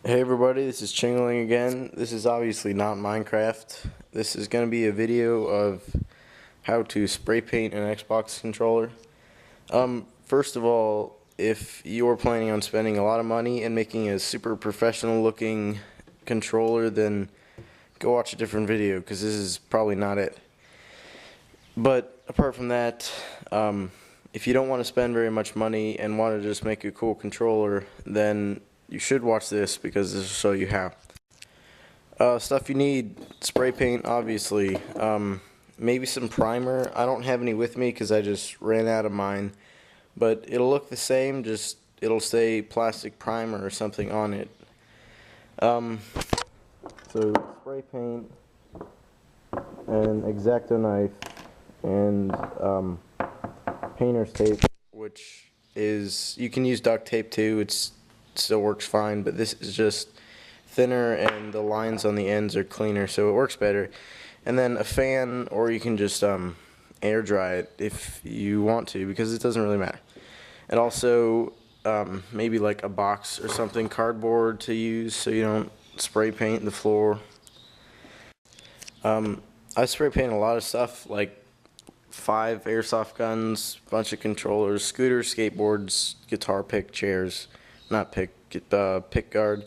Hey everybody, this is Chingling again. This is obviously not Minecraft. This is going to be a video of how to spray paint an Xbox controller. First of all, if you're planning on spending a lot of money and making a super professional looking controller, then go watch a different video because this is probably not it. But apart from that, if you don't want to spend very much money and want to just make a cool controller, then you should watch this because this will show you how. Stuff you need: spray paint, obviously. Maybe some primer. I don't have any with me because I just ran out of mine. But it'll look the same, just it'll say plastic primer or something on it. So spray paint, an X-Acto knife, and painter's tape, which is, you can use duct tape too. It still works fine, but this is just thinner and the lines on the ends are cleaner, so it works better. And then a fan, or you can just air dry it if you want to, because it doesn't really matter. And also maybe like a box or something, cardboard to use so you don't spray paint the floor. I spray paint a lot of stuff, like 5 airsoft guns, bunch of controllers, scooters, skateboards, guitar pick, chairs, not pick, pick guard.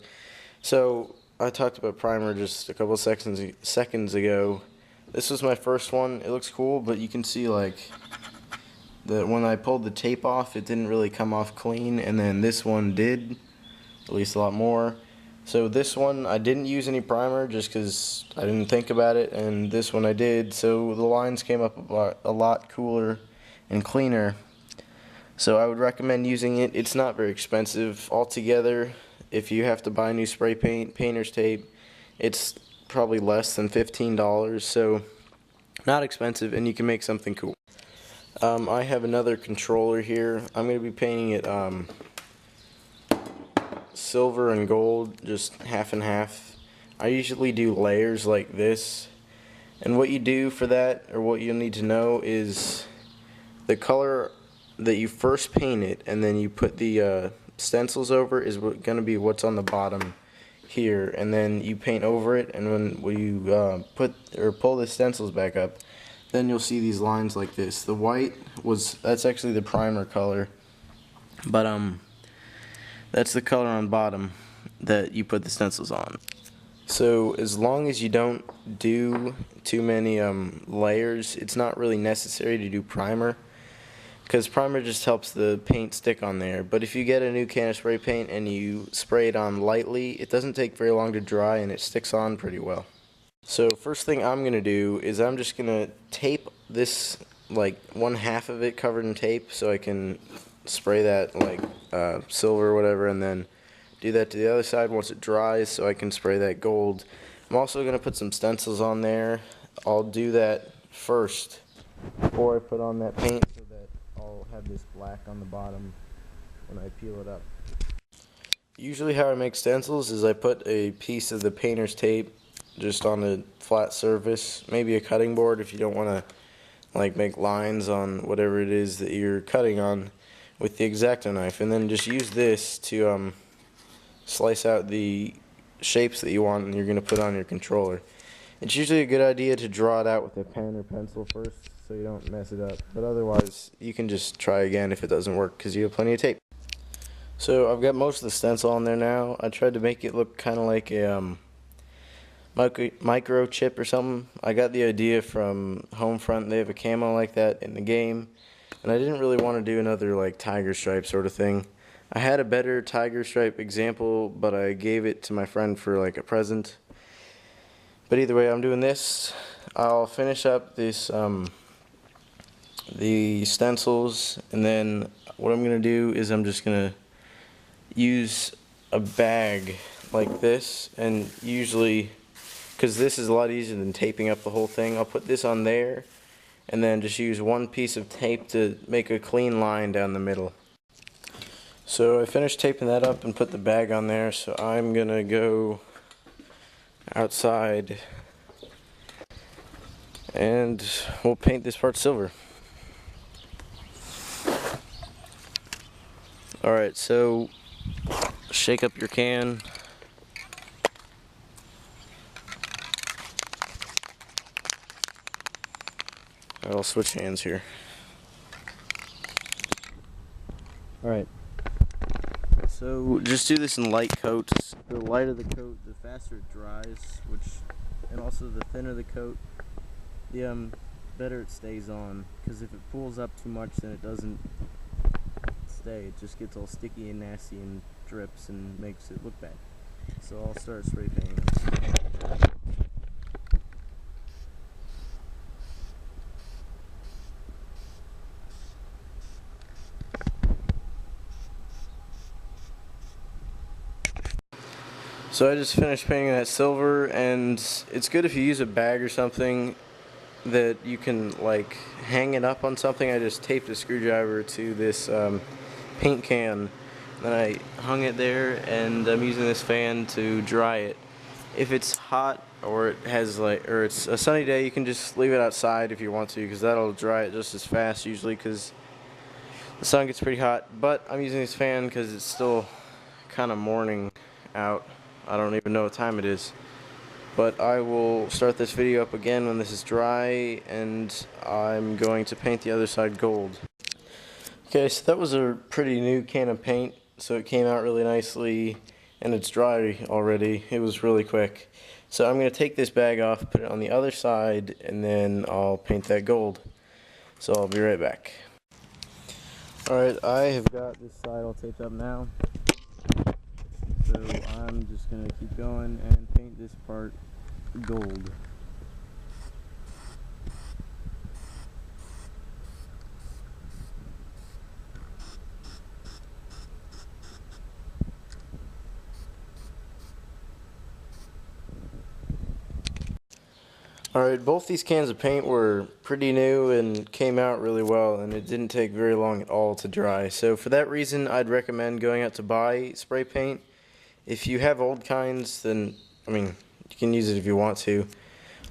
So I talked about primer just a couple seconds ago. This was my first one. It looks cool, but you can see like that when I pulled the tape off, it didn't really come off clean, and then this one did, at least a lot more. So this one I didn't use any primer just because I didn't think about it, and this one I did, so the lines came up a lot cooler and cleaner. So I would recommend using it. It's not very expensive altogether. If you have to buy new spray paint, painter's tape, it's probably less than $15, so not expensive, and you can make something cool. I have another controller here. I'm going to be painting it silver and gold, just half and half. I usually do layers like this, and what you do for that, or what you'll need to know, is the color that you first paint it and then you put the stencils over is going to be what's on the bottom here, and then you paint over it, and when you pull the stencils back up, then you'll see these lines like this. The white that's actually the primer color, but that's the color on bottom that you put the stencils on. So as long as you don't do too many layers, it's not really necessary to do primer, because primer just helps the paint stick on there. But if you get a new can of spray paint and you spray it on lightly, it doesn't take very long to dry and it sticks on pretty well. So first thing I'm going to do is I'm just going to tape this, like one half of it covered in tape, so I can spray that like silver or whatever, and then do that to the other side once it dries so I can spray that gold. I'm also going to put some stencils on there. I'll do that first before I put on that paint, so that I'll have this black on the bottom when I peel it up. Usually how I make stencils is I put a piece of the painter's tape just on a flat surface, maybe a cutting board if you don't want to like make lines on whatever it is that you're cutting on with the X-Acto knife, and then just use this to slice out the shapes that you want and you're going to put on your controller. It's usually a good idea to draw it out with a pen or pencil first so you don't mess it up, but otherwise you can just try again if it doesn't work because you have plenty of tape. So I've got most of the stencil on there now. I tried to make it look kind of like a microchip or something. I got the idea from Homefront. They have a camo like that in the game, and I didn't really want to do another like tiger stripe sort of thing. I had a better tiger stripe example, but I gave it to my friend for like a present. But either way, I'm doing this. I'll finish up this the stencils, and then what I'm gonna do is I'm just gonna use a bag like this, and usually, because this is a lot easier than taping up the whole thing, I'll put this on there and then just use one piece of tape to make a clean line down the middle. So I finished taping that up and put the bag on there, so I'm gonna go outside and we'll paint this part silver. Alright, so shake up your can, I'll switch hands here. Alright, so just do this in light coats. The lighter the coat, the faster it dries, and also the thinner the coat, the better it stays on. Because if it pulls up too much, then it doesn't stay. It just gets all sticky and nasty and drips and makes it look bad. So I'll start spray painting. So I just finished painting that silver, and it's good if you use a bag or something that you can like hang it up on something. I just taped a screwdriver to this paint can, then I hung it there, and I'm using this fan to dry it. If it's hot or it's a sunny day, you can just leave it outside if you want to, because that'll dry it just as fast usually, because the sun gets pretty hot. But I'm using this fan because it's still kind of morning out. I don't even know what time it is. But I will start this video up again when this is dry, and I'm going to paint the other side gold. Okay, so that was a pretty new can of paint, so it came out really nicely, and it's dry already. It was really quick. So I'm going to take this bag off, put it on the other side, and then I'll paint that gold. So I'll be right back. Alright, I have got this side all taped up now. So I'm just going to keep going and paint this part gold. Alright, both these cans of paint were pretty new and came out really well, and it didn't take very long at all to dry. So for that reason, I'd recommend going out to buy spray paint. If you have old kinds, then, I mean, you can use it if you want to.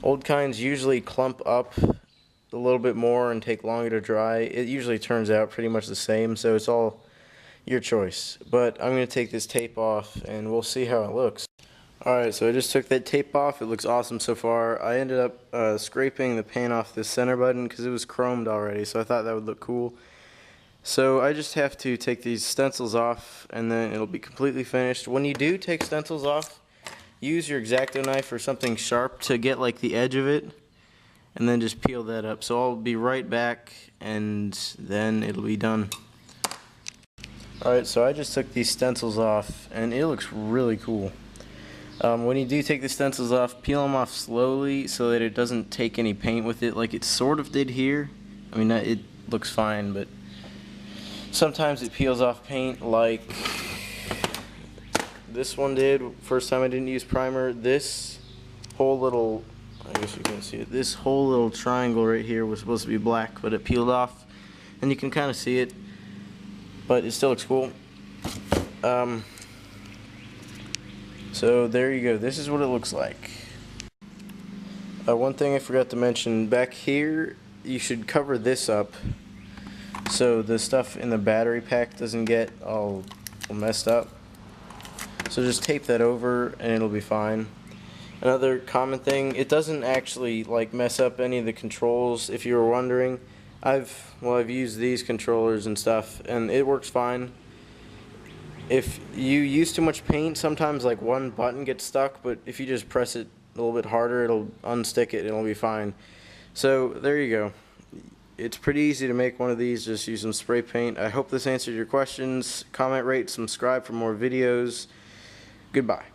Old kinds usually clump up a little bit more and take longer to dry. It usually turns out pretty much the same, so it's all your choice. But I'm going to take this tape off, and we'll see how it looks. Alright, so I just took that tape off. It looks awesome so far. I ended up scraping the paint off the center button because it was chromed already, so I thought that would look cool. So I just have to take these stencils off, and then it'll be completely finished. When you do take stencils off, use your X-Acto knife or something sharp to get like the edge of it, and then just peel that up. So I'll be right back, and then it'll be done. Alright, so I just took these stencils off, and it looks really cool. When you do take the stencils off, peel them off slowly so that it doesn't take any paint with it like it sort of did here. I mean, it looks fine, but sometimes it peels off paint like this one did. First time I didn't use primer. This whole little, I guess you can see it, this whole little triangle right here was supposed to be black, but it peeled off, and you can kind of see it, but it still looks cool. So there you go. This is what it looks like. One thing I forgot to mention, back here you should cover this up so the stuff in the battery pack doesn't get all messed up. So just tape that over and it'll be fine. Another common thing, it doesn't actually like mess up any of the controls. If you were wondering, I've used these controllers and stuff, and it works fine. If you use too much paint, sometimes like one button gets stuck, but if you just press it a little bit harder, it'll unstick it and it'll be fine. So there you go. It's pretty easy to make one of these, just use some spray paint. I hope this answered your questions. Comment, rate, subscribe for more videos. Goodbye.